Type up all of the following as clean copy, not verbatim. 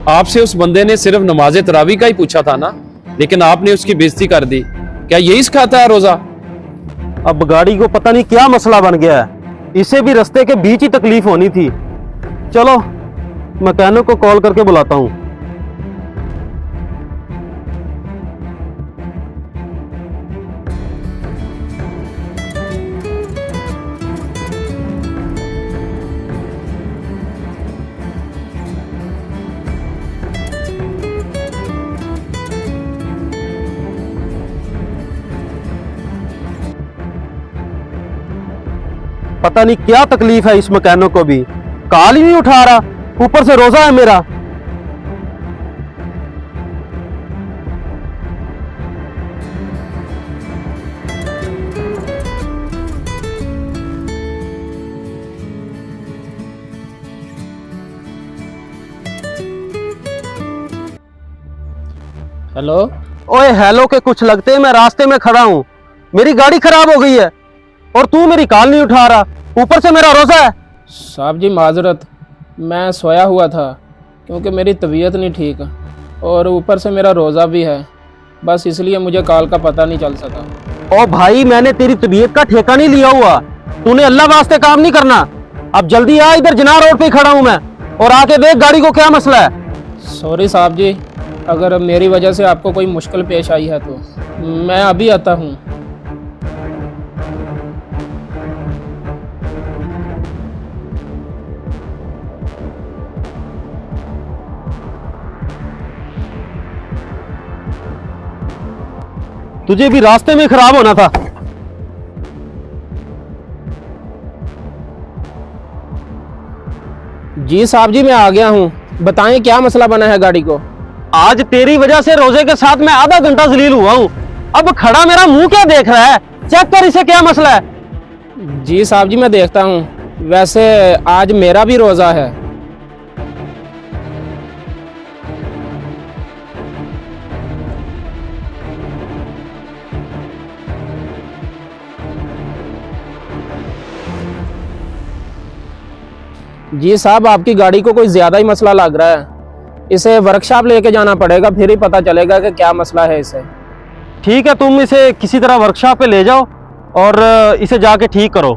आपसे उस बंदे ने सिर्फ नमाज तरावी का ही पूछा था ना, लेकिन आपने उसकी बेइज्जती कर दी। क्या यही सिखाता है रोजा? अब गाड़ी को पता नहीं क्या मसला बन गया है, इसे भी रास्ते के बीच ही तकलीफ होनी थी। चलो मैकेनिक को कॉल करके बुलाता हूँ। पता नहीं क्या तकलीफ है इस मैकेनिक को भी, कॉल ही नहीं उठा रहा, ऊपर से रोजा है मेरा। हेलो। ओए हेलो के कुछ लगते, मैं रास्ते में खड़ा हूँ, मेरी गाड़ी खराब हो गई है और तू मेरी कॉल नहीं उठा रहा, ऊपर से मेरा रोजा है। साहब जी माजरत, मैं सोया हुआ था क्योंकि मेरी तबीयत नहीं ठीक और ऊपर से मेरा रोज़ा भी है, बस इसलिए मुझे कॉल का पता नहीं चल सका। ओ भाई, मैंने तेरी तबीयत का ठेका नहीं लिया हुआ, तूने अल्लाह वास्ते काम नहीं करना। अब जल्दी आ, इधर जिनार रोड पे खड़ा हूँ मैं, और आके देख गाड़ी को क्या मसला है। सॉरी साहब जी, अगर मेरी वजह से आपको कोई मुश्किल पेश आई है तो मैं अभी आता हूँ। तुझे भी रास्ते में खराब होना था। जी साहब जी, मैं आ गया हूँ, बताएं क्या मसला बना है गाड़ी को। आज तेरी वजह से रोजे के साथ मैं आधा घंटा जलील हुआ हूँ, अब खड़ा मेरा मुंह क्या देख रहा है, चेक कर इसे क्या मसला है। जी साहब जी मैं देखता हूँ, वैसे आज मेरा भी रोज़ा है। जी साहब, आपकी गाड़ी को कोई ज़्यादा ही मसला लग रहा है, इसे वर्कशॉप लेके जाना पड़ेगा, फिर ही पता चलेगा कि क्या मसला है इसे। ठीक है, तुम इसे किसी तरह वर्कशॉप पे ले जाओ और इसे जाके ठीक करो,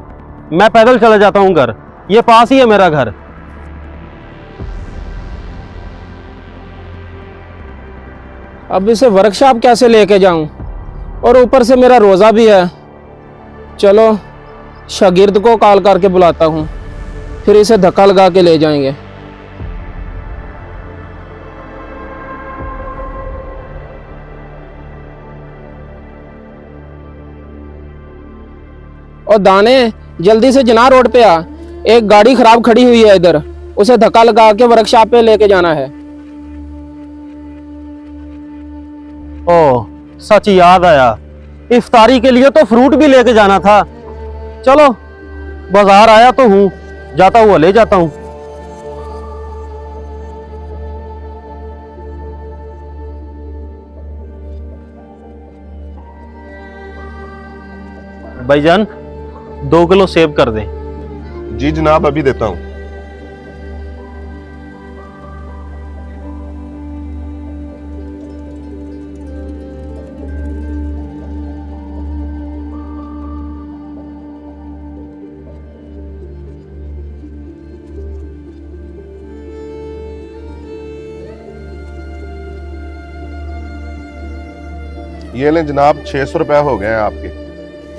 मैं पैदल चला जाता हूँ घर, ये पास ही है मेरा घर। अब इसे वर्कशॉप कैसे लेके जाऊं, और ऊपर से मेरा रोज़ा भी है। चलो शागिर्द को कॉल करके बुलाता हूं, फिर इसे धक्का लगा के ले जाएंगे। और दाने, जल्दी से जिनार रोड पे आ, एक गाड़ी खराब खड़ी हुई है इधर, उसे धक्का लगा के वर्कशॉप पे लेके जाना है। ओह सच याद आया, इफ्तारी के लिए तो फ्रूट भी लेके जाना था। चलो बाजार आया तो हूँ, जाता हुआ ले जाता हूँ। भाईजान 2 किलो सेब कर दें। जी जनाब, अभी देता हूं। ये लें जनाब, 600 रुपए हो गए हैं आपके।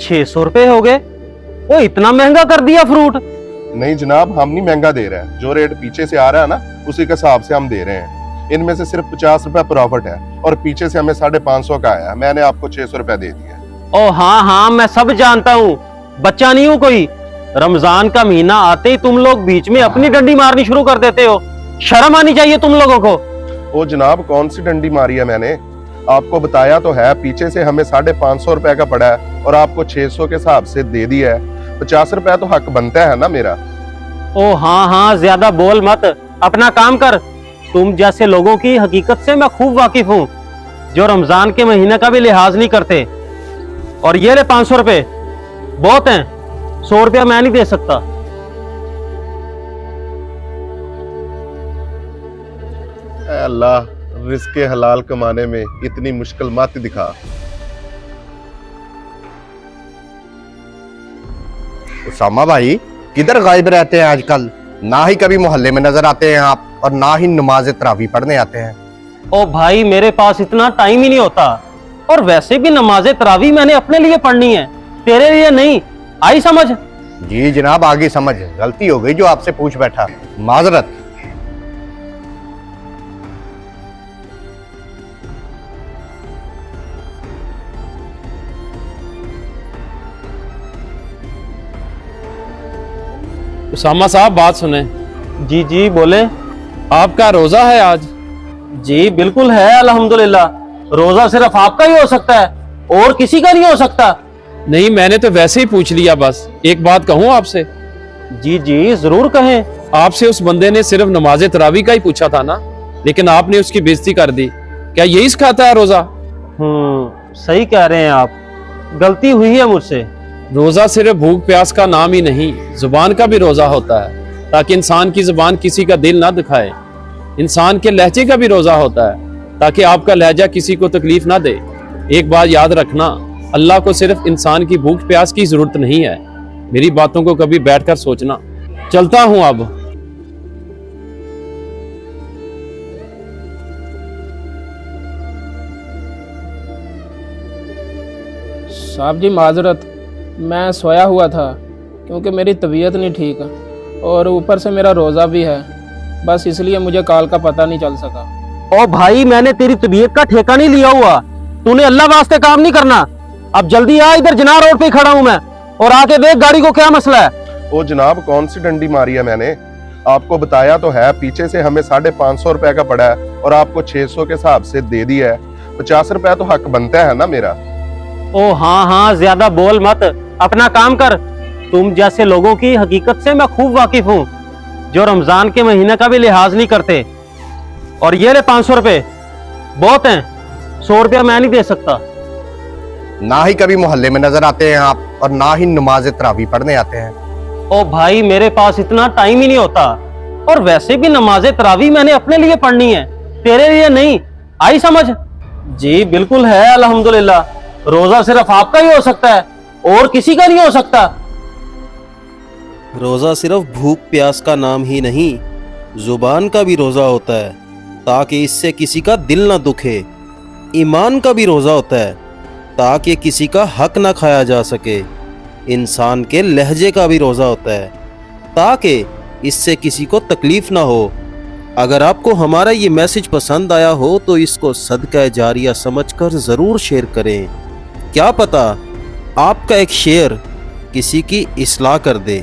600 रुपए हो गए? ओ इतना महंगा कर दिया फ्रूट। नहीं जनाब, हम नहीं महंगा दे रहे हैं, जो रेट पीछे से आ रहा है ना उसी के हिसाब से हम दे रहे हैं। इनमें से सिर्फ 50 रुपए प्रॉफिट है और पीछे से हमें 550 का आया, मैंने आपको 600 रुपए दे दिया। ओ हाँ हाँ, मैं सब जानता हूँ, बच्चा नहीं हूँ कोई। रमजान का महीना आते ही तुम लोग बीच में अपनी डंडी मारनी शुरू कर देते हो, शर्म आनी चाहिए तुम लोगों को। ओ जनाब, कौन सी डंडी मारी है मैंने? आपको बताया तो है, पीछे से हमें 550 रुपए का पड़ा है और आपको 600 के हिसाब से दे दिया है। 50 रुपए तो हक बनता है ना मेरा। ओ हाँ हाँ, ज्यादा बोल मत, अपना काम कर। तुम जैसे लोगों की हकीकत से मैं खूब वाकिफ हूँ, जो रमजान के महीने का भी लिहाज नहीं करते। और ये ले 500 रुपए बहुत हैं, 100 रुपया मैं नहीं दे सकता। अल्लाह रिस्क हलाल कमाने में इतनी मुश्किल मत दिखा। उसामा भाई किधर गायब रहते हैं आजकल? ना ही कभी मोहल्ले में नजर आते हैं आप, और ना ही नमाज तरावी पढ़ने आते हैं। ओ भाई, मेरे पास इतना टाइम ही नहीं होता, और वैसे भी नमाज तरावी मैंने अपने लिए पढ़नी है, तेरे लिए नहीं। आई समझ? जी जनाब, आगे समझ। गलती हो गई जो आपसे पूछ बैठा, माजरत। उसामा साहब बात सुने, जी जी बोले। आपका रोजा है आज? जी बिल्कुल है, अल्हम्दुलिल्लाह। रोजा सिर्फ आपका ही हो सकता है, और किसी का नहीं हो सकता। नहीं, मैंने तो वैसे ही पूछ लिया बस। एक बात कहूँ आपसे? जी जी जरूर कहें। आपसे उस बंदे ने सिर्फ नमाज तरावी का ही पूछा था ना, लेकिन आपने उसकी बेइज्जती कर दी। क्या यही सिखाता है रोजा? सही कह रहे हैं आप, गलती हुई है मुझसे। रोजा सिर्फ भूख प्यास का नाम ही नहीं, जुबान का भी रोजा होता है, ताकि इंसान की जुबान किसी का दिल ना दिखाए। इंसान के लहजे का भी रोजा होता है, ताकि आपका लहजा किसी को तकलीफ ना दे। एक बात याद रखना, अल्लाह को सिर्फ इंसान की भूख प्यास की जरूरत नहीं है। मेरी बातों को कभी बैठकर सोचना। चलता हूं अब। साहब जी माजरत, मैं सोया हुआ था क्योंकि मेरी तबीयत नहीं ठीक, और ऊपर से मेरा रोज़ा भी है, बस इसलिए मुझे कॉल का पता नहीं चल सका। ओ भाई, मैंने तेरी तबीयत का ठेका नहीं लिया हुआ, तूने अल्लाह वास्ते काम नहीं करना। अब जल्दी आ, इधर जना रोड पे खड़ा हूं मैं, और आके देख गाड़ी को क्या मसला है। ओ जनाब, कौन सी डंडी मारी है मैंने? आपको बताया तो है, पीछे से हमें 550 रुपए का पड़ा है, और आपको 600 के हिसाब से दे दिया है। 50 रुपया तो हक बनता है ना मेरा। ओ हाँ हाँ, ज्यादा बोल मत, अपना काम कर। तुम जैसे लोगों की हकीकत से मैं खूब वाकिफ हूँ, जो रमजान के महीने का भी लिहाज नहीं करते। और ये ले 500 रुपए, बहुत हैं, 100 रुपया मैं नहीं दे सकता। ना ही कभी मोहल्ले में नजर आते हैं आप, और ना ही नमाज तरावी पढ़ने आते हैं। ओ भाई, मेरे पास इतना टाइम ही नहीं होता, और वैसे भी नमाज तरावी मैंने अपने लिए पढ़नी है, तेरे लिए नहीं। आई समझ? जी बिल्कुल है, अल्हम्दुलिल्लाह। रोजा सिर्फ आपका ही हो सकता है, और किसी का नहीं हो सकता। रोज़ा सिर्फ भूख प्यास का नाम ही नहीं, जुबान का भी रोज़ा होता है, ताकि इससे किसी का दिल ना दुखे। ईमान का भी रोज़ा होता है, ताकि किसी का हक ना खाया जा सके। इंसान के लहजे का भी रोज़ा होता है, ताकि इससे किसी को तकलीफ ना हो। अगर आपको हमारा ये मैसेज पसंद आया हो तो इसको सदका जारिया समझकर ज़रूर शेयर करें। क्या पता आपका एक शेयर किसी की इस्लाह कर दे।